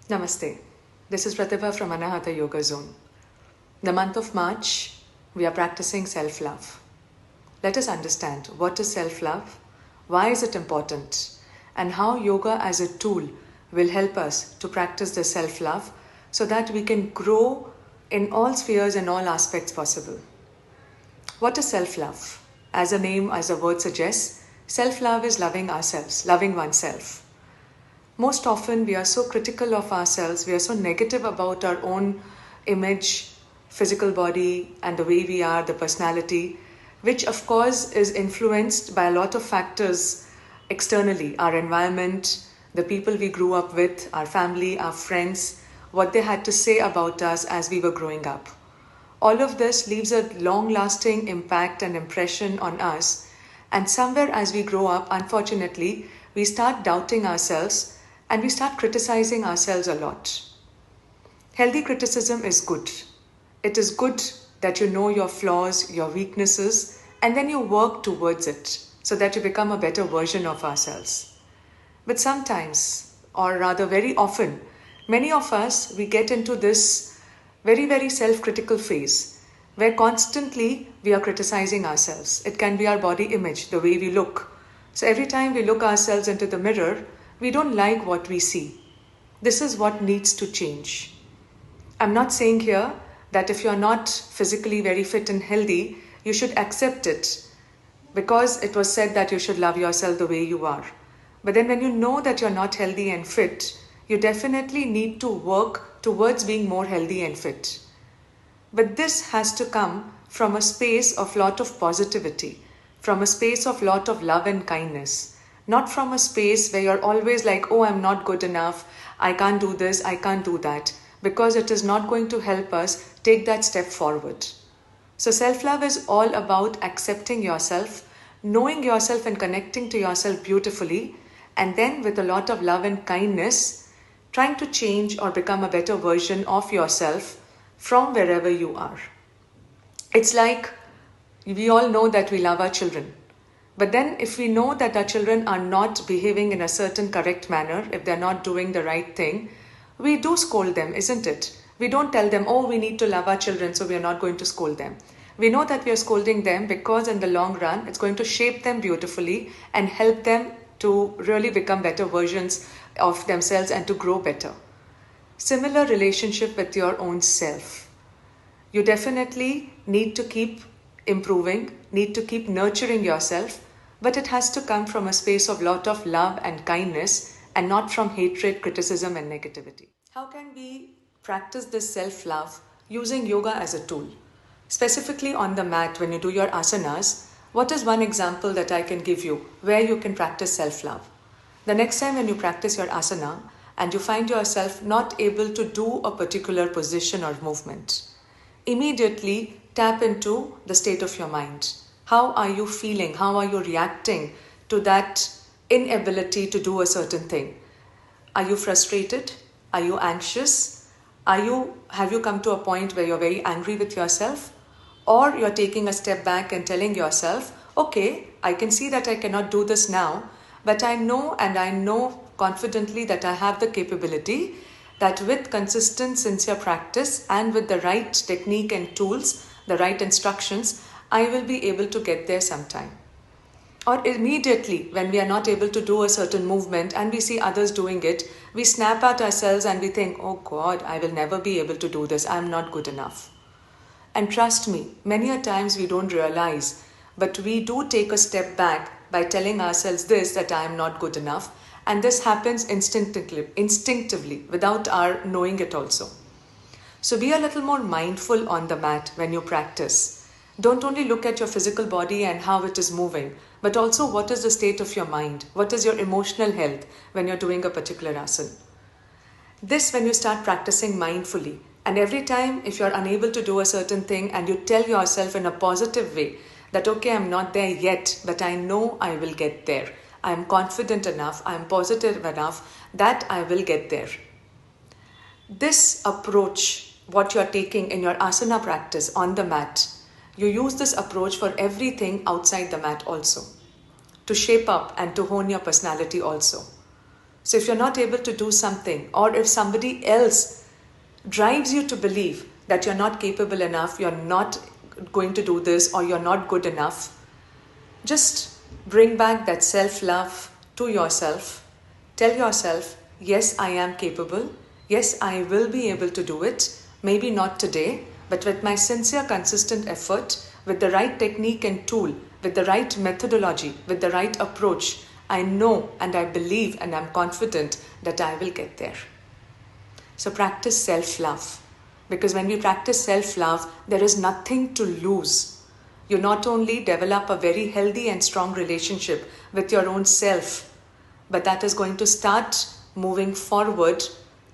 Namaste. This is Pratibha from Anahata Yoga Zone. The month of March, we are practicing self-love. Let us understand what is self-love, why is it important, and how yoga as a tool will help us to practice the self-love so that we can grow in all spheres and all aspects possible. What is self-love? As a name, as a word suggests, self-love is loving ourselves, loving oneself. Most often we are so critical of ourselves, we are so negative about our own image, physical body, and the way we are, the personality, which of course is influenced by a lot of factors externally, our environment, the people we grew up with, our family, our friends, what they had to say about us as we were growing up. All of this leaves a long-lasting impact and impression on us, and somewhere as we grow up, unfortunately, we start doubting ourselves and we start criticizing ourselves a lot. Healthy criticism is good. It is good that you know your flaws, your weaknesses, and then you work towards it so that you become a better version of ourselves. But sometimes, or rather very often, many of us, we get into this very self-critical phase where constantly we are criticizing ourselves. It can be our body image, the way we look. So every time we look ourselves into the mirror, we don't like what we see. This is what needs to change. I'm not saying here that if you're not physically very fit and healthy, you should accept it because it was said that you should love yourself the way you are. But then when you know that you're not healthy and fit, you definitely need to work towards being more healthy and fit. But this has to come from a space of lot of positivity, from a space of lot of love and kindness. Not from a space where you're always like, oh, I'm not good enough, I can't do this, I can't do that, because it is not going to help us take that step forward. So self-love is all about accepting yourself, knowing yourself and connecting to yourself beautifully, and then with a lot of love and kindness, trying to change or become a better version of yourself from wherever you are. It's like we all know that we love our children. But then if we know that our children are not behaving in a certain correct manner, if they're not doing the right thing, we do scold them, isn't it? We don't tell them, oh, we need to love our children, so we are not going to scold them. We know that we are scolding them because in the long run, it's going to shape them beautifully and help them to really become better versions of themselves and to grow better. Similar relationship with your own self. You definitely need to keep improving, need to keep nurturing yourself, but it has to come from a space of lot of love and kindness and not from hatred, criticism and negativity. How can we practice this self-love using yoga as a tool? Specifically on the mat when you do your asanas, what is one example that I can give you where you can practice self-love? The next time when you practice your asana and you find yourself not able to do a particular position or movement, immediately tap into the state of your mind. How are you feeling? How are you reacting to that inability to do a certain thing? Are you frustrated? Are you anxious? Have you come to a point where you're very angry with yourself? Or you're taking a step back and telling yourself, okay, I can see that I cannot do this now, but I know confidently that I have the capability that with consistent, sincere practice and with the right technique and tools, the right instructions, I will be able to get there sometime. Or immediately, when we are not able to do a certain movement and we see others doing it, we snap at ourselves and we think, oh God, I will never be able to do this. I'm not good enough. And trust me, many a times we don't realize, but we do take a step back by telling ourselves this, that I am not good enough. And this happens instinctively without our knowing it also. So be a little more mindful on the mat when you practice. Don't only look at your physical body and how it is moving, but also what is the state of your mind? What is your emotional health when you're doing a particular asana? This when you start practicing mindfully. And every time if you're unable to do a certain thing and you tell yourself in a positive way that, okay, I'm not there yet, but I know I will get there. I'm confident enough, I'm positive enough that I will get there. This approach, what you're taking in your asana practice on the mat, you use this approach for everything outside the mat also, to shape up and to hone your personality also. So if you're not able to do something, or if somebody else drives you to believe that you're not capable enough, you're not going to do this, or you're not good enough, just bring back that self-love to yourself. Tell yourself, yes, I am capable. Yes, I will be able to do it. Maybe not today, but with my sincere, consistent effort, with the right technique and tool, with the right methodology, with the right approach, I know and I believe and I'm confident that I will get there. So practice self-love. Because when we practice self-love, there is nothing to lose. You not only develop a very healthy and strong relationship with your own self, but that is going to start moving forward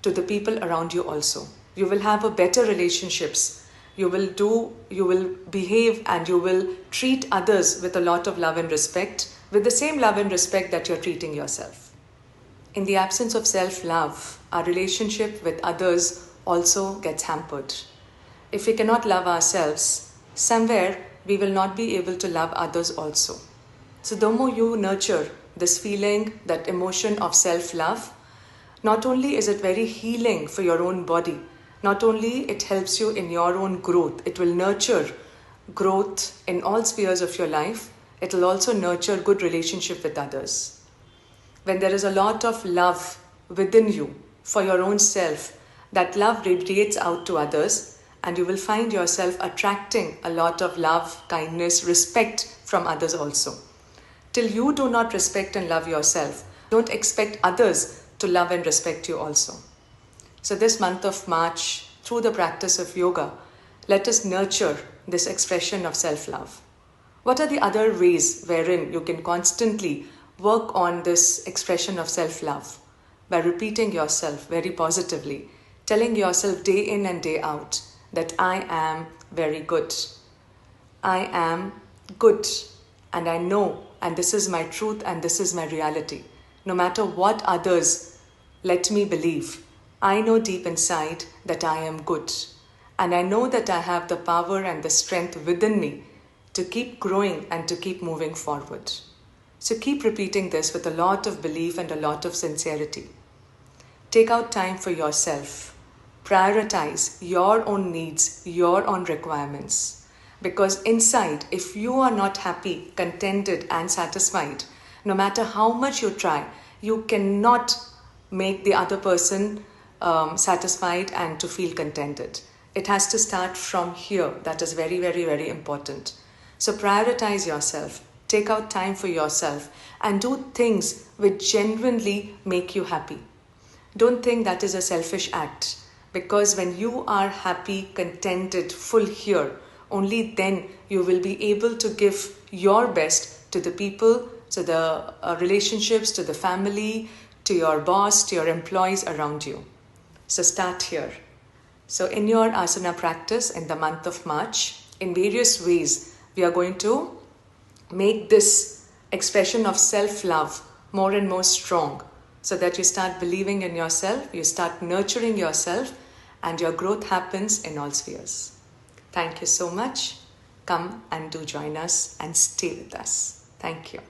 to the people around you also. You will have a better relationships. You will behave and you will treat others with a lot of love and respect, with the same love and respect that you're treating yourself. In the absence of self-love, our relationship with others also gets hampered. If we cannot love ourselves, somewhere we will not be able to love others also. So the more you nurture this feeling, that emotion of self-love, not only is it very healing for your own body, not only it helps you in your own growth, it will nurture growth in all spheres of your life, it will also nurture good relationship with others. When there is a lot of love within you for your own self, that love radiates out to others and you will find yourself attracting a lot of love, kindness, respect from others also. Till you do not respect and love yourself, don't expect others to love and respect you also. So this month of March, through the practice of yoga, let us nurture this expression of self-love. What are the other ways wherein you can constantly work on this expression of self-love? By repeating yourself very positively, telling yourself day in and day out that I am very good. I am good and I know, and this is my truth and this is my reality. No matter what others let me believe, I know deep inside that I am good. And I know that I have the power and the strength within me to keep growing and to keep moving forward. So keep repeating this with a lot of belief and a lot of sincerity. Take out time for yourself. Prioritize your own needs, your own requirements. Because inside, if you are not happy, contented and satisfied, no matter how much you try, you cannot make the other person satisfied and to feel contented. It has to start from here. That is very, very, very important. So prioritize yourself. Take out time for yourself and do things which genuinely make you happy. Don't think that is a selfish act, because when you are happy, contented, full here, only then you will be able to give your best to the people, to the relationships, to the family, to your boss, to your employees around you. So start here. So in your asana practice in the month of March, in various ways, we are going to make this expression of self-love more and more strong, so that you start believing in yourself, you start nurturing yourself, and your growth happens in all spheres. Thank you so much. Come and do join us and stay with us. Thank you.